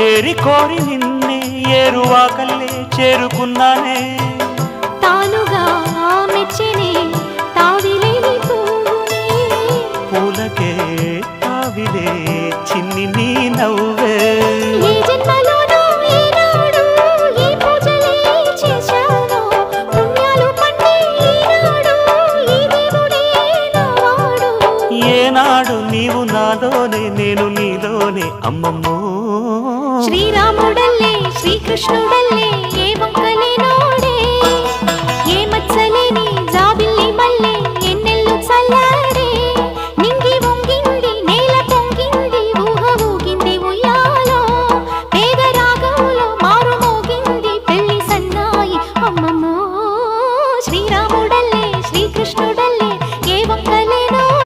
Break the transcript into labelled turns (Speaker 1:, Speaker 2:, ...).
Speaker 1: ఏరి కోరి నిన్నే ఏరువాకల్లే చేరుకున్నానే
Speaker 2: తానుగా మెచ్చనే తావిలేని పువ్వునే
Speaker 1: పూలకే తావిలే చిన్ని నీ నవ్వే
Speaker 2: ఏ జన్మలోనో ఈనాడు ఈ పూజలే చేశాను పుణ్యాలు పండే ఈనాడు ఈ దేవుడే నావాడు
Speaker 1: ఏనాడు నీవు నాలోనే నేను నీలోనే అమ్మమ్మో
Speaker 2: శ్రీరాముడల్లే శ్రీకృష్ణుడల్లే ఏ వంక